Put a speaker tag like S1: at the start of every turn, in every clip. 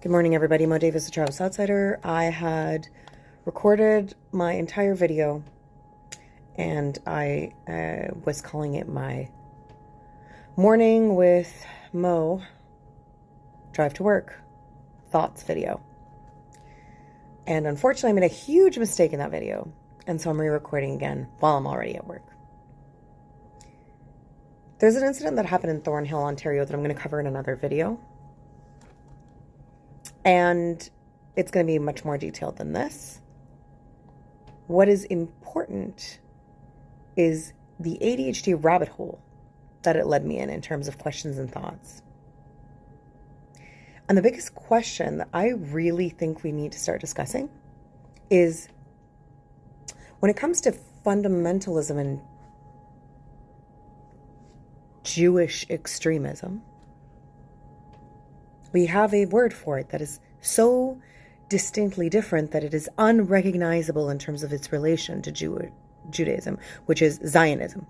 S1: Good morning, everybody. Mo Davis, the Travis Outsider. I had recorded my entire video, and I was calling it my Morning with Mo Drive to Work Thoughts video. And unfortunately, I made a huge mistake in that video, and so I'm re-recording again while I'm already at work. There's an incident that happened in Thornhill, Ontario that I'm going to cover in another video. And it's going to be much more detailed than this. What is important is the ADHD rabbit hole that it led me in terms of questions and thoughts. And the biggest question that I really think we need to start discussing is when it comes to fundamentalism and Jewish extremism, we have a word for it that is so distinctly different that it is unrecognizable in terms of its relation to Judaism, which is Zionism.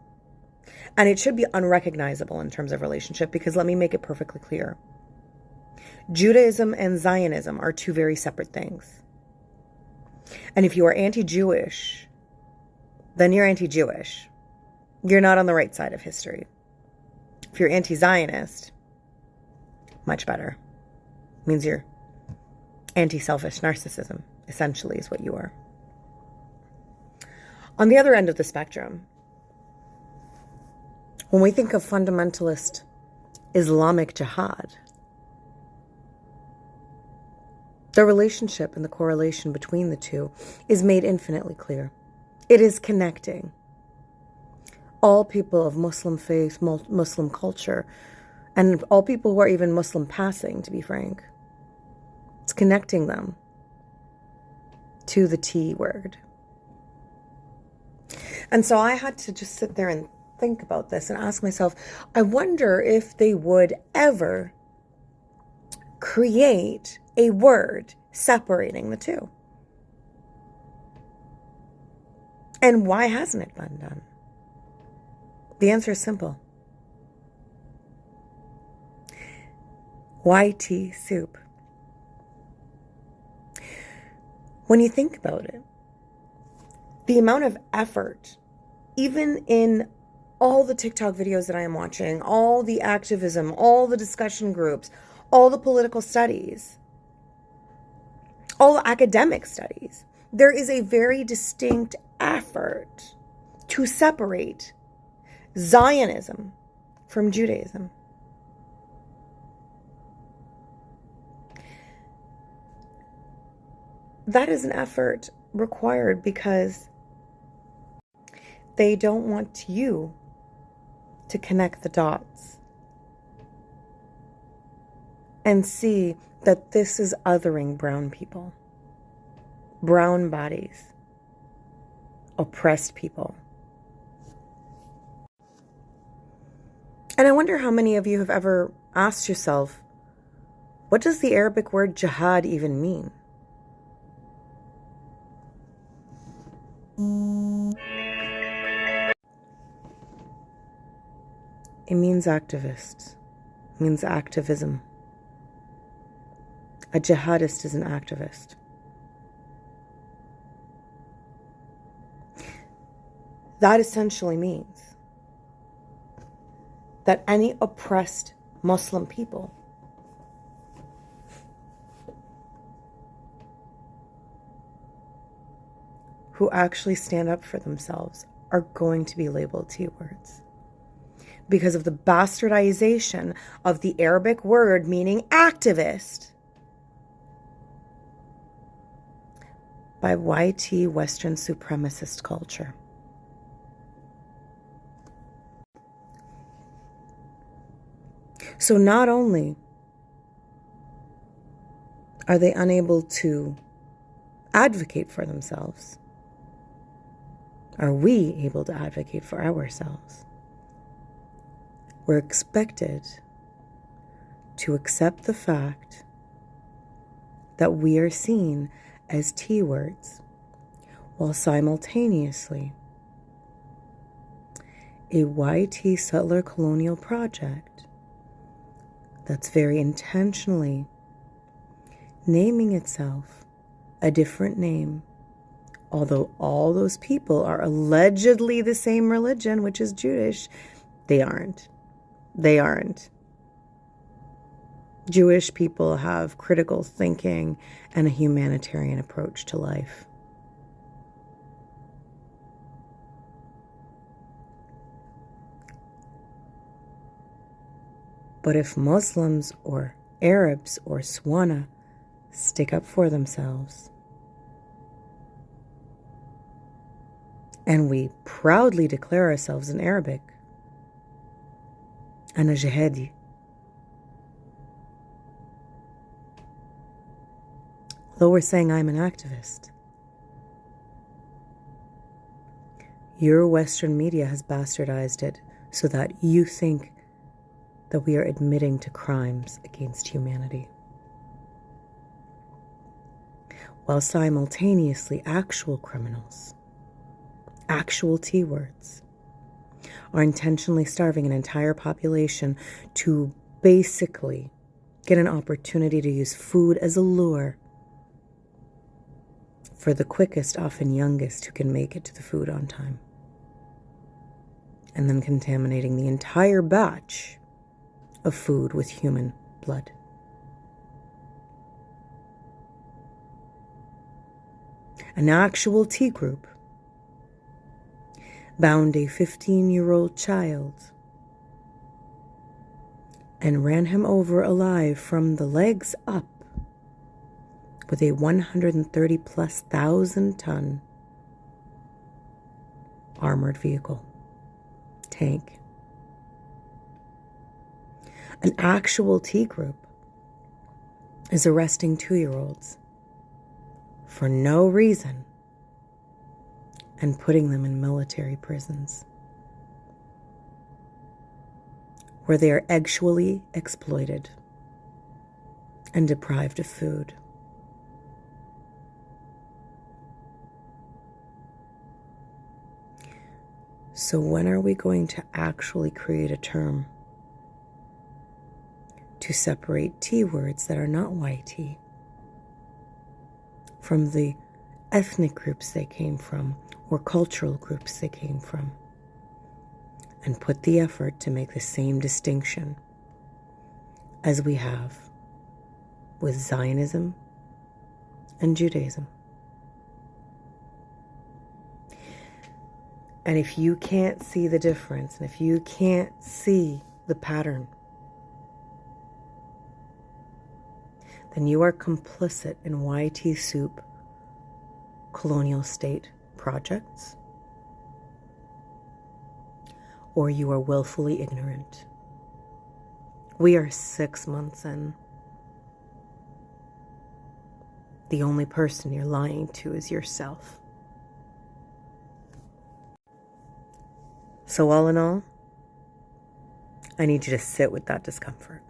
S1: And it should be unrecognizable in terms of relationship because let me make it perfectly clear. Judaism and Zionism are two very separate things. And if you are anti-Jewish, then you're anti-Jewish. You're not on the right side of history. If you're anti-Zionist, much better. Means you're anti-selfish narcissism, essentially, is what you are. On the other end of the spectrum, when we think of fundamentalist Islamic jihad, the relationship and the correlation between the two is made infinitely clear. It is connecting all people of Muslim faith, Muslim culture, and all people who are even Muslim passing, to be frank. It's connecting them to the T word. And so I had to just sit there and think about this and ask myself, I wonder if they would ever create a word separating the two. And why hasn't it been done? The answer is simple. YT soup. When you think about it, the amount of effort, even in all the TikTok videos that I am watching, all the activism, all the discussion groups, all the political studies, all the academic studies, there is a very distinct effort to separate Zionism from Judaism. That is an effort required because they don't want you to connect the dots and see that this is othering brown people, brown bodies, oppressed people. And I wonder how many of you have ever asked yourself, what does the Arabic word jihad even mean? It means activists. It means activism. A jihadist is an activist. That essentially means that any oppressed Muslim people who actually stand up for themselves are going to be labeled T-words because of the bastardization of the Arabic word meaning activist by YT Western supremacist culture. So not only are they unable to advocate for themselves, are we able to advocate for ourselves? We're expected to accept the fact that we are seen as T-words while simultaneously a YT settler colonial project that's very intentionally naming itself a different name, although all those people are allegedly the same religion, which is Jewish. They aren't. They aren't. Jewish people have critical thinking and a humanitarian approach to life. But if Muslims or Arabs or Swana stick up for themselves, and we proudly declare ourselves in Arabic, أنا جهادي, though we're saying I'm an activist, your Western media has bastardized it so that you think that we are admitting to crimes against humanity, while simultaneously actual criminals, actual T-words, are intentionally starving an entire population to basically get an opportunity to use food as a lure for the quickest, often youngest, who can make it to the food on time, and then contaminating the entire batch of food with human blood. An actual T group bound a 15-year-old child and ran him over alive from the legs up with a 130,000+ ton armored vehicle, tank. An actual T group is arresting 2-year-olds for no reason and putting them in military prisons, where they are actually exploited and deprived of food. So when are we going to actually create a term to separate T words that are not YT from the ethnic groups they came from or cultural groups they came from, and put the effort to make the same distinction as we have with Zionism and Judaism? And if you can't see the difference, and if you can't see the pattern, then you are complicit in YT soup colonial state projects, or you are willfully ignorant. We are 6 months in. The only person you're lying to is yourself. So all in all, I need you to sit with that discomfort.